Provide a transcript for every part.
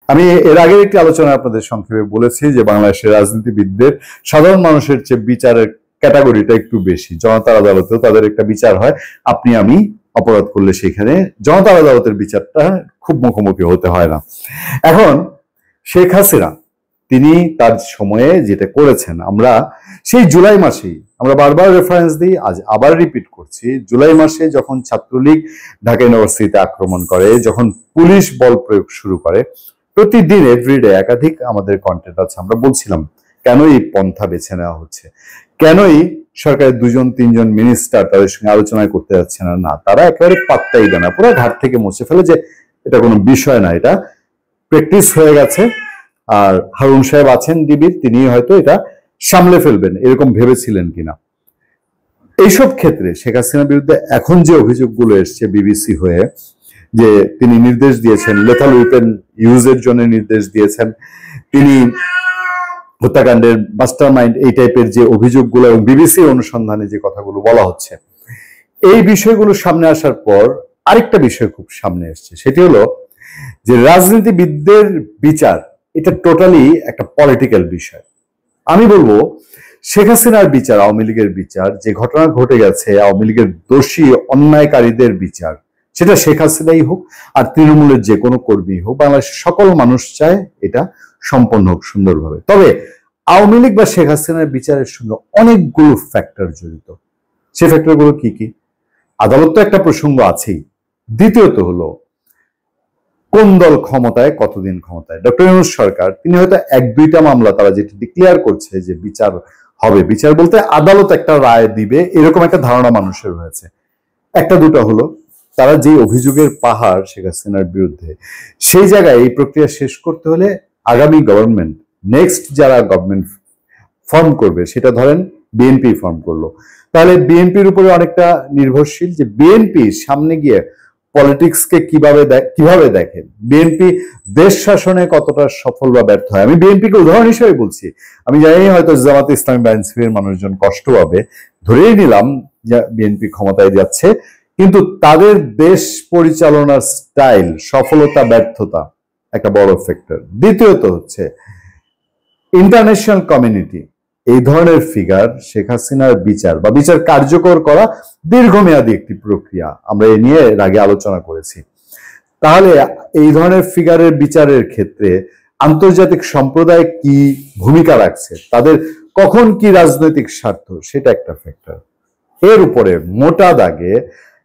আমি এর আগের একটি আলোচনা আপনাদের সংক্ষেপে বলেছি যে বাংলাদেশের রাজনীতিবিদদের সাধারণ মানুষের চেয়ে বিচারের ক্যাটাগরিটা একটু বেশি। জনতার আদালতেও তাদের একটা বিচার হয়, আপনি আমি অপরাধ করলে সেখানে জনতার আদালতের বিচারটা খুব মুখোমুখি হতে হয় না। এখন শেখ হাসিনা তিনি তার সময়ে যেটা করেছেন, আমরা সেই জুলাই মাসেই আমরা বারবার রেফারেন্স দিই, আজ আবার রিপিট করছি, জুলাই মাসে যখন ছাত্রলীগ ঢাকা ইউনিভার্সিটিতে আক্রমণ করে, যখন পুলিশ বল প্রয়োগ শুরু করে, প্রতিদিন এভরিডে একাধিক আমাদের কন্টেন্ট আছে, আমরা বলছিলাম কেন এই পন্থা বেছে নেওয়া হচ্ছে, কেনই সরকারের 2-3 মিনিস্টার তাদের সঙ্গে আলোচনা করতে যাচ্ছে না, তারা একেবারে পাত্তাই দেয় না, পুরো ঘাট থেকে মুছে ফেলে যে এটা কোনো বিষয় না, এটা প্র্যাকটিস হয়ে গেছে। আর হারুন সাহেব আছেন ডিবির, তিনি হয়তো এটা সামলে ফেলবেন এরকম ভেবেছিলেন কিনা। এইসব ক্ষেত্রে শেখ হাসিনার বিরুদ্ধে এখন যে অভিযোগগুলো এসছে বিবিসি হয়ে, যে তিনি নির্দেশ দিয়েছেন লেথাল উইপেন ইউজের জন্য নির্দেশ দিয়েছেন, তিনি হত্যাকাণ্ডের মাস্টার মাইন্ড, এই টাইপের যে অভিযোগগুলো এবং বিবিসি অনুসন্ধানে যে কথাগুলো বলা হচ্ছে, এই বিষয়গুলো সামনে আসার পর আরেকটা বিষয় খুব সামনে এসছে, সেটি হলো যে রাজনীতিবিদদের বিচার এটা টোটালি একটা পলিটিক্যাল বিষয়। আমি বলবো শেখ হাসিনার বিচার, আওয়ামী লীগের বিচার, যে ঘটনা ঘটে গেছে আওয়ামী লীগের দোষী অন্যায়কারীদের বিচার, সেটা শেখ হাসিনাই হোক আর তৃণমূলের যে কোনো কর্মী হোক, বাংলাদেশের সকল মানুষ চায় এটা সম্পন্ন হোক সুন্দরভাবে। তবে আওয়ামী লীগ বা শেখ হাসিনার বিচারের সঙ্গে অনেকগুলো ফ্যাক্টর জড়িত। সে ফ্যাক্টরগুলো কি কি? আদালত তো একটা প্রসঙ্গ আছেই, দ্বিতীয়ত হলো কোন দল ক্ষমতায়, কতদিন ক্ষমতায়। ডক্টর ইউনূস সরকার, তিনি হয়তো 1-2টা মামলা তারা যেটা ডিক্লেয়ার করছে যে বিচার হবে, বিচার বলতে আদালত একটা রায় দিবে এরকম একটা ধারণা মানুষের রয়েছে। 1-2টা হলো তারা যে অভিযোগের পাহাড় শেখ হাসিনার বিরুদ্ধে, সেই জায়গায় এই প্রক্রিয়া শেষ করতে হলে আগামী গভর্নমেন্ট, নেক্সট যারা গভর্নমেন্ট ফর্ম করবে, সেটা ধরেন বিএনপি ফর্ম করলো, তাহলে বিএনপির উপরে অনেকটা নির্ভরশীল যে বিএনপি সামনে গিয়ে পলিটিক্সকে কিভাবে দেখেন, বিএনপি দেশ শাসনে কতটা সফল বা ব্যর্থ হয়। আমি বিএনপিকে উদাহরণ হিসেবে বলছি, আমি জানি হয়তো জামাতে ইসলামী বা এনসিপির মানুষজন কষ্ট পাবে, ধরেই নিলাম যে বিএনপি ক্ষমতায় যাচ্ছে, কিন্তু তাদের দেশ পরিচালনার স্টাইল, সফলতা ব্যর্থতা একটা বড় ফ্যাক্টর। দ্বিতীয়ত হচ্ছে ইন্টারন্যাশনাল কমিউনিটি এই ধরনের ফিগার শেখ হাসিনার বিচার বা বিচার কার্যকর করা দীর্ঘমেয়াদী একটি প্রক্রিয়া, আমরা এ নিয়ে এর আগে আলোচনা করেছি। তাহলে এই ধরনের ফিগারের বিচারের ক্ষেত্রে আন্তর্জাতিক সম্প্রদায় কি ভূমিকা রাখছে, তাদের কখন কি রাজনৈতিক স্বার্থ, সেটা একটা ফ্যাক্টর। এর উপরে মোটা দাগে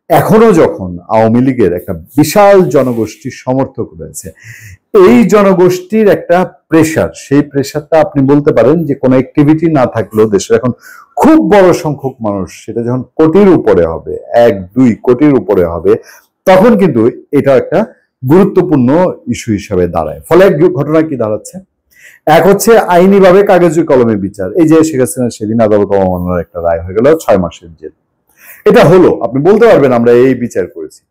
এখনো যখন আওয়ামী লীগের একটা বিশাল জনগোষ্ঠীর সমর্থক রয়েছে, এই জনগোষ্ঠীর একটা প্রেশার, সেই প্রেশারটা আপনি বলতে পারেন যে কোনো অ্যাক্টিভিটি না থাকলেও দেশের এখন খুব বড় সংখ্যক মানুষ, সেটা যখন কোটির উপরে হবে, 1-2 কোটির উপরে হবে, তখন কিন্তু এটা একটা গুরুত্বপূর্ণ ইস্যু হিসাবে দাঁড়ায়। ফলে ঘটনা কি দাঁড়াচ্ছে, এক হচ্ছে আইনিভাবে কাগজে কলমে বিচার, এই যে শেখ হাসিনা সেদিন আদালত অবমাননার একটা রায় হয়ে গেল 6 মাসের জেল, এটা হলো, আপনি বলতে পারবেন আমরা এই বিচার করেছি।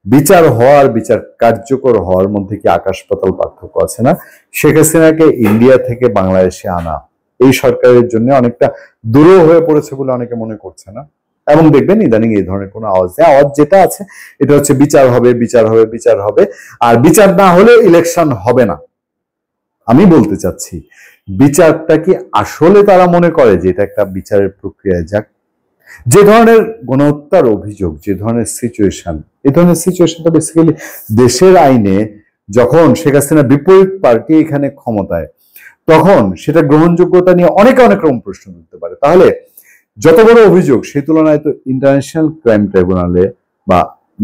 বিচার হওয়ার, বিচার কার্যকর হওয়ার মধ্যে কি আকাশ পাতাল পার্থক্য আছে না? শেখ হাসিনাকে ইন্ডিয়া থেকে বাংলাদেশে আনা এই সরকারের জন্য অনেকটা দূরও হয়ে পড়েছে বলে অনেকে মনে করছে না, এবং দেখবেন ইদানিং এই ধরনের কোনো আওয়াজ নেই। আওয়াজ যেটা আছে এটা হচ্ছে বিচার হবে, বিচার হবে, বিচার হবে, আর বিচার না হলে ইলেকশন হবে না। আমি বলতে চাচ্ছি বিচারটা কি আসলে তারা মনে করে যে এটা একটা বিচারের প্রক্রিয়ায় যাক? যে ধরনের গণহত্যার অভিযোগ, যে ধরনের সিচুয়েশন, এই ধরনের সিচুয়েশনটা বেসিক্যালি দেশের আইনে যখন শেখ হাসিনা বিপরীত পার্টি এখানে ক্ষমতায়, তখন সেটা গ্রহণযোগ্যতা নিয়ে অনেক রকম প্রশ্ন তুলতে পারে। তাহলে যত বড় অভিযোগ সেই তুলনায় তো ইন্টারন্যাশনাল ক্রাইম ট্রাইব্যুনালে বা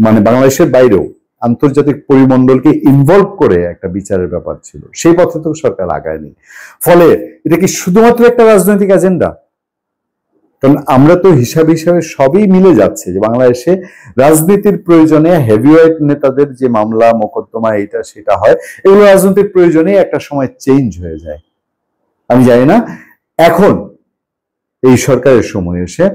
মানে বাংলাদেশের বাইরেও আন্তর্জাতিক পরিমণ্ডলকে ইনভলভ করে একটা বিচারের ব্যাপার ছিল, সেই পথে তো সরকার আগায়নি। ফলে এটা কি শুধুমাত্র একটা রাজনৈতিক এজেন্ডা? কারণ আমরা তো হিসাবে সবই মিলে যাচ্ছে যে বাংলাদেশে রাজনীতির প্রয়োজনে হেভিওয়েট নেতাদের যে মামলা মোকদ্দমা এটা সেটা হয়, এগুলো রাজনীতির প্রয়োজনে একটা সময় চেঞ্জ হয়ে যায়। আমি জানি না এখন এই সরকারের সময় এসে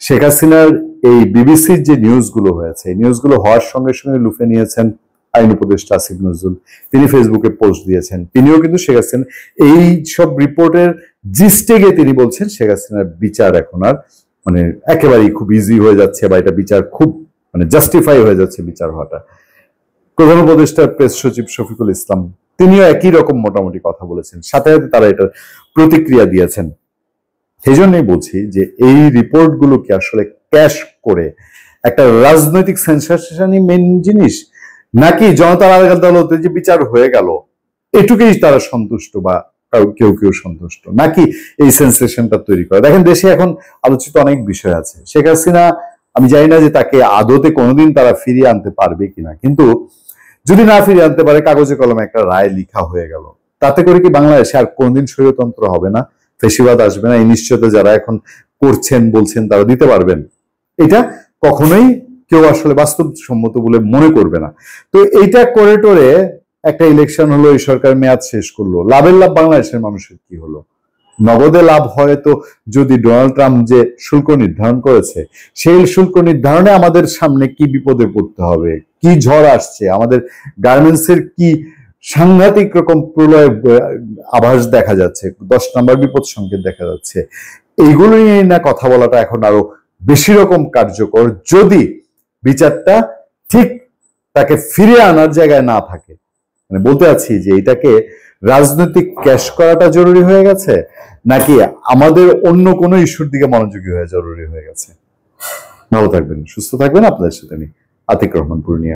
শেখ হাসিনার এই বিবিসির যে নিউজগুলো হয়েছে, এই নিউজগুলো হওয়ার সঙ্গে সঙ্গে লুফে নিয়েছেন আইন উপদেষ্টা আসিফ নজরুল, তিনি ফেসবুকে পোস্ট দিয়েছেন, তিনিও কিন্তু শেখ হাসিনা এই সব রিপোর্টের জিস্টে গিয়ে তিনি বলছেন শেখ হাসিনার বিচার এখন আর মানে একেবারেই খুব ইজি হয়ে যাচ্ছে, বা এটা বিচার খুব মানে জাস্টিফাই হয়ে যাচ্ছে বিচার হওয়াটা। প্রধান উপদেষ্টা প্রেস সচিব শফিকুল ইসলাম তিনিও একই রকম মোটামুটি কথা বলেছেন, সাথে সাথে তারা এটার প্রতিক্রিয়া দিয়েছেন। সেই জন্যই বলছি যে এই রিপোর্টগুলোকে আসলে ক্যাশ করে একটা রাজনৈতিক সেন্সেশনই মেন জিনিস, নাকি জনতার আদালতে যে বিচার হয়ে গেল এটুকুই তারা সন্তুষ্ট, বা কেউ কেউ সন্তুষ্ট, নাকি এই সেন্সেশনটা তৈরি করে? দেখেন, দেশে এখন আলোচিত অনেক বিষয় আছে। শেখ হাসিনা, আমি জানি না যে তাকে আদতে কোনোদিন তারা ফিরিয়ে আনতে পারবে কিনা, কিন্তু যদি না ফিরিয়ে আনতে পারে, কাগজে কলমে একটা রায় লিখা হয়ে গেল, তাতে করে কি বাংলাদেশে আর কোনোদিন স্বৈরতন্ত্র হবে না, ফেসিবাদ আসবে না? এই নিশ্চয়তা যারা এখন করছেন বলছেন তারা দিতে পারবেন? এটা কখনোই কেউ আসলে বাস্তবসম্মত বলে মনে করবে না। তো এইটা করে টোরে একটা ইলেকশন হলো, এই সরকার মেয়াদ শেষ করলো, লাভের লাভ বাংলাদেশের মানুষের কি হলো? নগদে লাভ হয়তো যদি ডোনাল্ড ট্রাম্প যে শুল্ক নির্ধারণ করেছে, সেই শুল্ক নির্ধারণে আমাদের সামনে কি বিপদে পড়তে হবে, কি ঝড় আসছে, আমাদের গার্মেন্টসের কি সাংঘাতিক রকম প্রলয় আভাস দেখা যাচ্ছে, 10 নম্বর বিপদ সংকেত দেখা যাচ্ছে, এইগুলো নিয়ে না কথা বলাটা এখন আরো বেশি রকম কার্যকর, যদি বিচারটা ঠিক তাকে ফিরে আনার জায়গায় না থাকে। মানে বলতে চাচ্ছি যে এটাকে রাজনৈতিক ক্যাশ করাটা জরুরি হয়ে গেছে, নাকি আমাদের অন্য কোনো ইস্যুর দিকে মনোযোগী হয়ে জরুরি হয়ে গেছে। ভালো থাকবেন, সুস্থ থাকবেন। আপনাদের সাথে আমি আতিক রহমান পূর্ণিয়া।